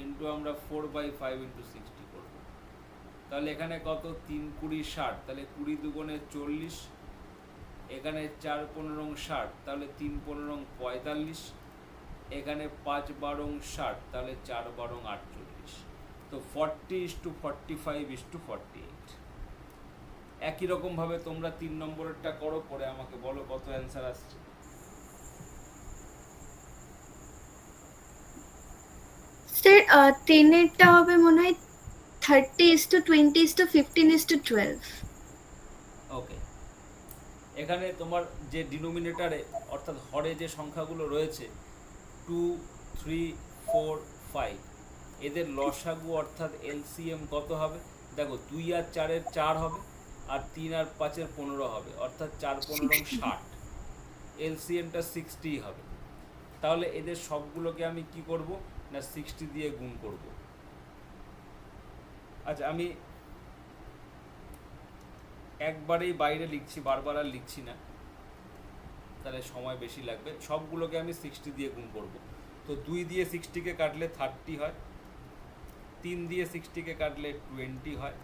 ইন্টু আমরা 4/5 × 60 করব। তাহলে এখানে কত, 3 20 60, তাহলে 20 দুগুণে 40, এখানে 4 15 60, তাহলে 3 15 45, এখানে 5 12 60, তাহলে 4 12 48। তো 40:45:48। একই রকমভাবে তোমরা 3 নম্বরেরটা করো, করে আমাকে বলো কত অ্যান্সার আসছে। স্যার 10-এরটা হবে মনে হয় 30:20:15:12। ওকে, এখানে তোমার যে ডিনোমিনেটরে অর্থাৎ হরে যে সংখ্যাগুলো রয়েছে 2, 3, 4, 5 এদের লসাগু অর্থাৎ এলসিএম কত হবে, দেখো 2 আর 4-এর 4 হবে, আর 3 আর 5-এর 15 হবে, অর্থাৎ 4 15 60, এলসিএমটা 60 হবে। তাহলে এদের সবগুলোকে আমি কি করব না 60 দিয়ে গুণ করব। আচ্ছা আমি একবারেই বাইরে লিখছি, বারবার আর লিখছি না, তাহলে সময় বেশি লাগবে। সবগুলোকে আমি 60 দিয়ে গুণ করব। তো 2 দিয়ে 60-কে কাটলে 30 হয়, 3 দিয়ে 60-কে কাটলে 20 হয়,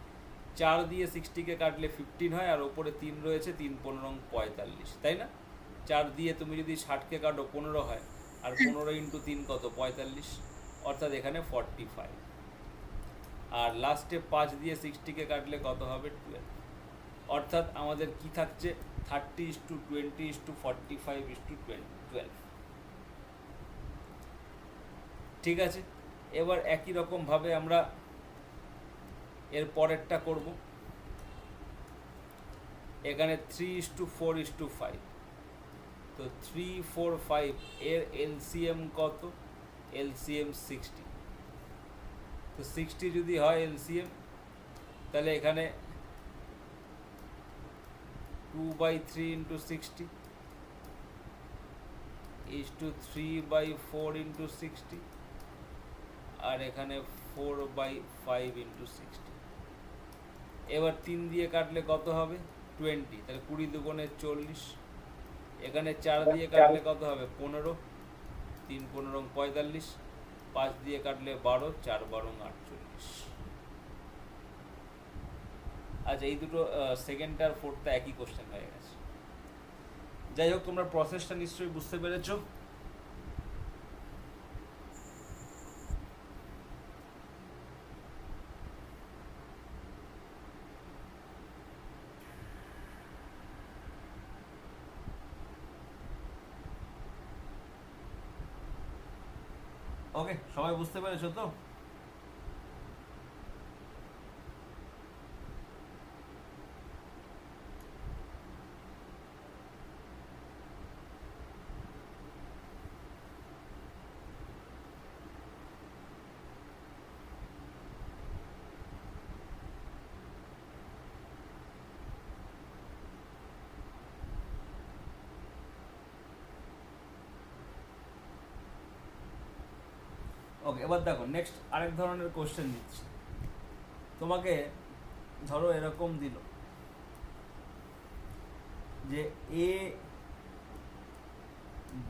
4 দিয়ে 60-কে কাটলে 15 হয়, আর ওপরে 3 রয়েছে, 3 15 45, তাই না? 4 দিয়ে তুমি যদি 60-কে কাটো 15 হয়, আর 15 × 3 কত, 45, অর্থাৎ এখানে 45। আর লাস্টে 5 দিয়ে 60-কে কাটলে কত হবে, 12। অর্থাৎ আমাদের কি থাকছে, 30:20:45:12। ঠিক আছে, এবার একই রকমভাবে আমরা এর পরেরটা করব। এখানে 3:4:5, তো 3, 4, 5 এর এলসিএম কত, এলসিএম 60। তো 60 যদি হয় এলসিএম, তাহলে এখানে 2/3 × 60 3/4 × 60, আর এখানে 4/5 × 60। এবার 3 দিয়ে কাটলে কত হবে, 20, তাহলে 20 দুগুণে 40, এখানে 4 দিয়ে কাটলে কত হবে, 15, 3 15 45, 5 দিয়ে কাটলে 12, 4 12 48। আচ্ছা এই দুটো সেকেন্ড আর ফোর্থটা একই কোশ্চেন হয়ে গেছে। যাই হোক, তোমরা প্রসেসটা নিশ্চয়ই বুঝতে পেরেছো। ওকে, সবাই বুঝতে পেরেছো তো? ওকে, এবার দেখো নেক্সট আরেক ধরনের কোশ্চেন দিচ্ছি তোমাকে। ধরো এরকম দিল যে a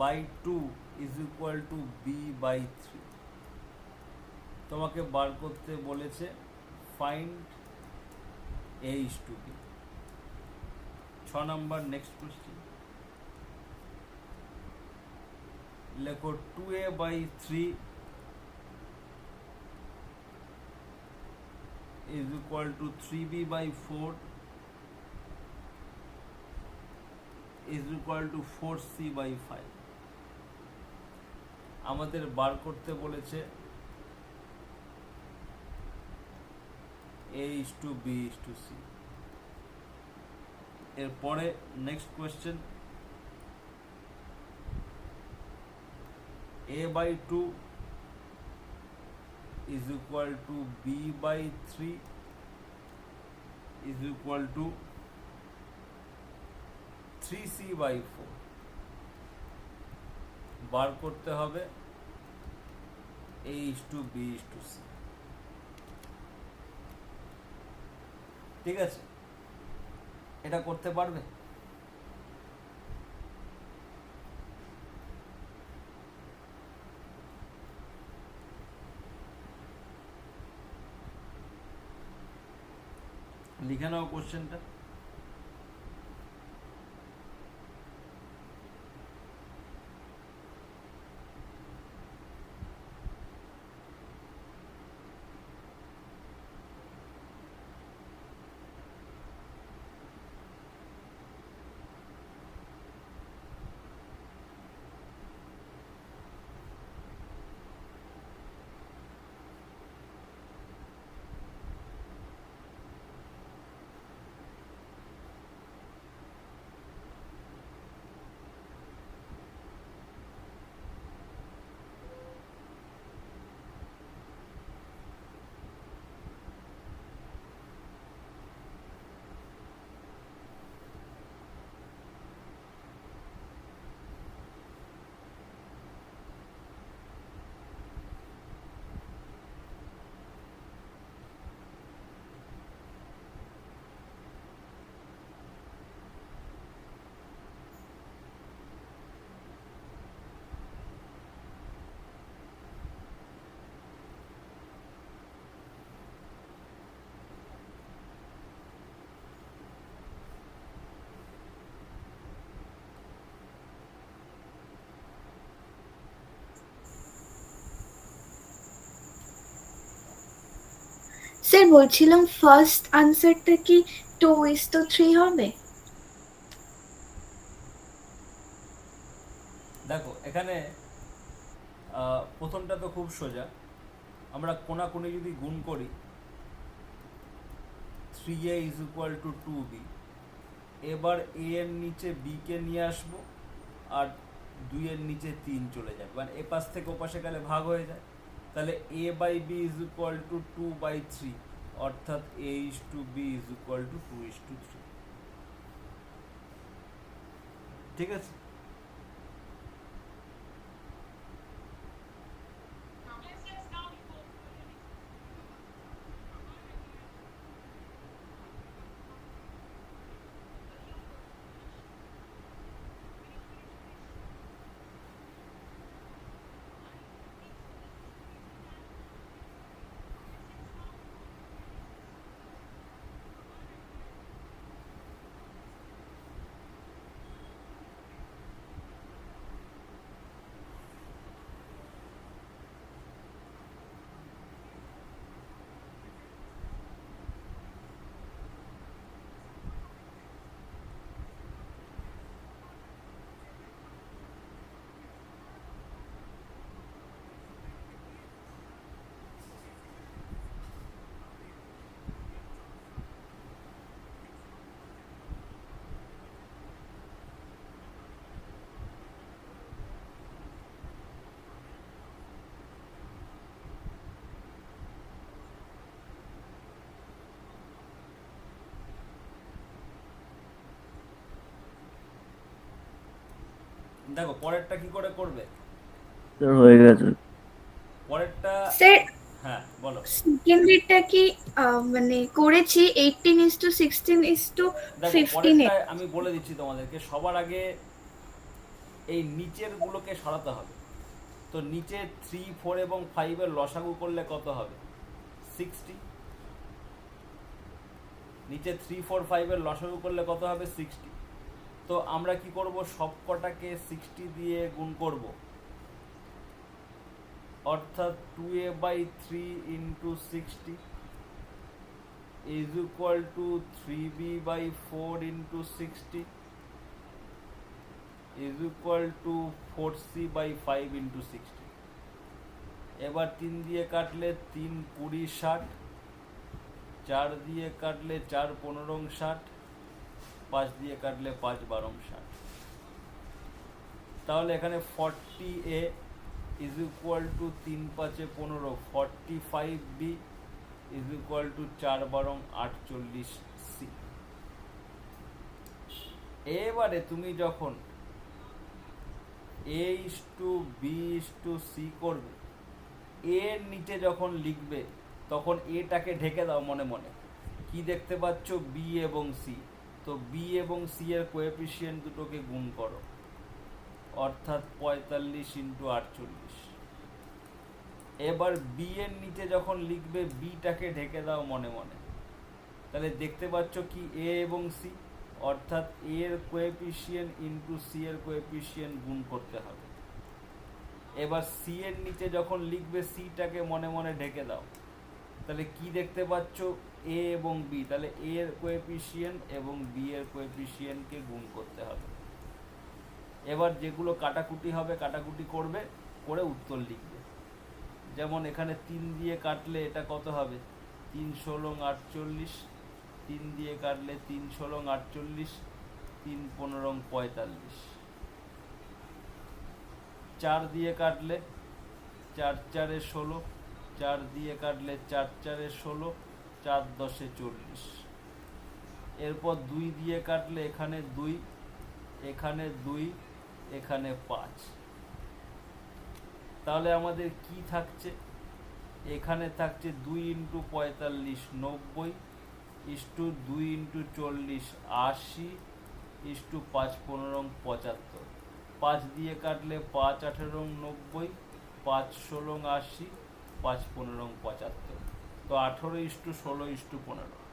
by 2 is equal to B by 3। তোমাকে বার করতে বলেছে find a is to B. 6 number next question, লেখো 2a by 3 is equal to 3b by 4 is equal to 4c by 5। আমাদের বার করতে বলেছে a is to b is to c। এরপরে next question, a by 2 is equal to b by 3 is equal to 3c by 4। বার করতে হবে a is to b is to c। ঠিক আছে, এটা করতে পারবে? লিখে নাও কোশ্চেনটা। স্যার বলছিলাম ফার্স্ট আনসারটা কি 2:3 হবে? দেখো এখানে প্রথমটা তো খুব সোজা, আমরা কোনাকুনি যদি গুণ করি 3a is equal to 2b, এবার a এর নিচে b কে নিয়ে আসবো আর 2 এর নিচে 3 চলে যাবে, মানে এ পাশ থেকে ও পাশে গেলে ভাগ হয়ে যায়। তাহলে a by b is equal to 2 by 3, অর্থাৎ a is to b is equal to 2 is to 3। ঠিক আছে, দেখো পরেরটা কি করে করবে, স্যার হয়ে গেছে। পরেরটা স্যার হ্যাঁ বলো। সেকেন্ডারিটা কি মানে করেছি 18:16:15 দেখো এ। পরেরটা আমি বলে দিচ্ছি তোমাদেরকে, সবার আগে এই নিচের গুলোকে সরাতে হবে। তো নিচে 3, 4 এবং 5 এর লসাগু করলে কত হবে, 60। নিচে 3, 4, 5 এর লসাগু করলে কত হবে, 60। তো আমরা কি করব, সবকটাকে 60 দিয়ে গুণ করব, অর্থাৎ 2a/3 into 60 is equal two 3b/4 into 60 is equal two 4c/5 into 60। এবার 3 দিয়ে কাটলে 3 20 60, 4 দিয়ে কাটলে 4 15 60, 5 দিয়ে কাটলে 5 12 60। তাহলে এখানে 40a is equal to 3 5 15, 45b is equal to 4 12 48c। এবারে তুমি যখন a is to B is to C করবে, এর নিচে যখন লিখবে তখন এটাকে ঢেকে দাও মনে মনে। কি দেখতে পাচ্ছ, বি এবং সি। তো বি এবং সি এর কোএফিসিয়েন্ট দুটোকে গুণ করো, অর্থাৎ 45 ইন্টু 48। এবার বি এর নিচে যখন লিখবে বিটাকে ঢেকে দাও মনে মনে। তাহলে দেখতে পাচ্ছ কি, এ এবং সি, অর্থাৎ এ এর কোএফিসিয়েন্ট ইন্টু সি এর কোএফিসিয়েন্ট গুণ করতে হবে। এবার সি এর নিচে যখন লিখবে সিটাকে মনে মনে ঢেকে দাও। তাহলে কি দেখতে পাচ্ছ, এ এবং বি, তাহলে এ এর কোএফিসিয়েন্ট এবং বি এর কোএফিসিয়েন্টকে গুণ করতে হবে। এবার যেগুলো কাটাকুটি হবে কাটাকুটি করবে, করে উত্তর লিখবে। যেমন এখানে 3 দিয়ে কাটলে এটা কত হবে, 3 16 48, 3 দিয়ে কাটলে 3 16 48, 3 15 45। 4 দিয়ে কাটলে 4 4 16, 4 দিয়ে কাটলে 4 4 16, 4 10 40। এরপর 2 দিয়ে কাটলে এখানে 2, এখানে 2, এখানে 5। তাহলে আমাদের কি থাকছে, এখানে থাকছে 2 ইন্টু 45 90, ইস্টু 2 ইন্টু 40 80, ইস্টু 5 15 75। 5 দিয়ে কাটলে 5 18 90, 5 16 80, 5 15 75। তো 18 ইস্টু 16 ইস্টু 15।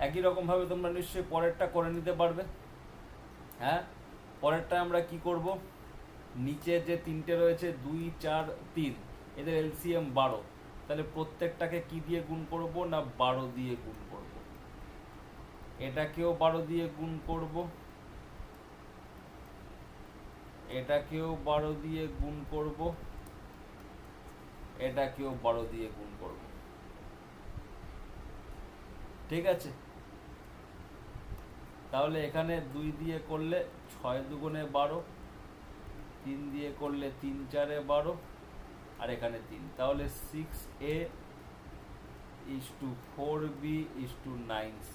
একই রকমভাবে তোমরা নিশ্চয়ই পরেরটা করে নিতে পারবে। হ্যাঁ, পরেরটা আমরা কি করব, নিচে যে তিনটে রয়েছে 2 4 3, এদের এলসিএম 12, তাহলে প্রত্যেকটাকে কি দিয়ে গুণ করব না 12 দিয়ে গুণ করব। এটাকেও 12 দিয়ে গুণ করব, এটাকেও 12 দিয়ে গুণ করব, এটাকেও 12 দিয়ে গুণ করব। ঠিক আছে, তাহলে এখানে 2 দিয়ে করলে 6 দুগুণে 12, 3 দিয়ে করলে 3 4 12, আর এখানে 3, তাহলে 6a is to 4b is to 9c।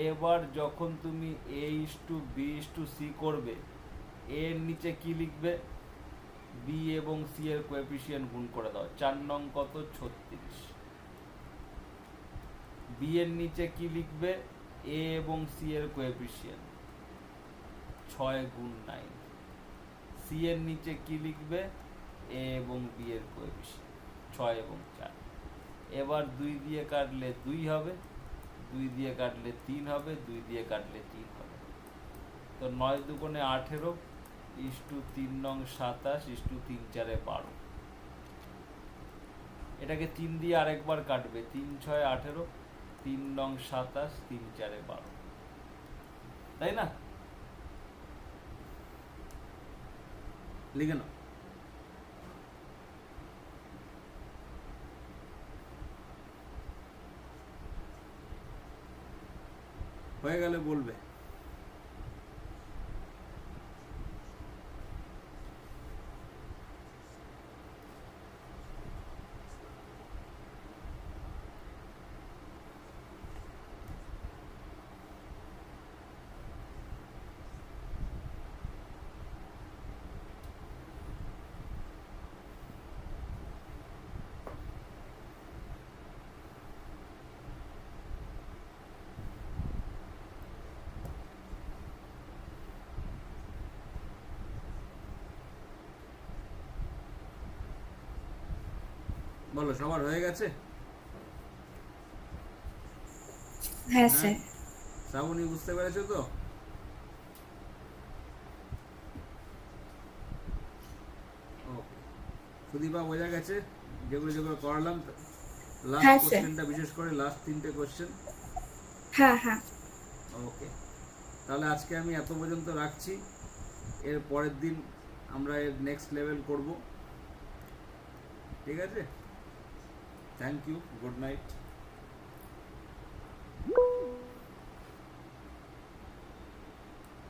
এবার যখন তুমি a is to b is to c করবে, a এর নিচে কি লিখবে, b এবং c এর কোএফিসিয়েন্ট গুণ করে দাও। 4 নং কত, 36। b এর নিচে কি লিখবে, a এবং c এর কোএফিসিয়েন্ট 6 গুণ 9। c এর নিচে কি লিখবে, a এবং b এর কোএফিসিয়েন্ট 6 এবং 4। এবার 2 দিয়ে কাটলে 2 হবে, 2 দিয়ে কাটলে 3 হবে, 2 দিয়ে কাটলে 3 হবে। তো 9 দুগুণে 18 ইস টু 3 নং 27 ইস টু 3 4 12। এটাকে 3 দিয়ে আরেকবার কাটবে, 3 6 18, 3 নং 27, 3 4 12, তাই না? লিখে নাও। হয়ে গেলে বলবে। বলো, সবার হয়ে গেছে? হ্যাঁ স্যার। শ্রাবণী বুঝতে পেরেছো তো? ওকে, সুদীপা বোঝা গেছে যেগুলো যেগুলো করালাম? লাস্ট হ্যাঁ, স্যার। কোশ্চেনটা বিশেষ করে, লাস্ট 3টে কোশ্চেন। হ্যাঁ হ্যাঁ। ওকে, তাহলে আজকে আমি এত পর্যন্ত রাখছি। এর পরের দিন আমরা এর নেক্সট লেভেল করব। ঠিক আছে, থ্যাংক ইউ, গুড নাইট।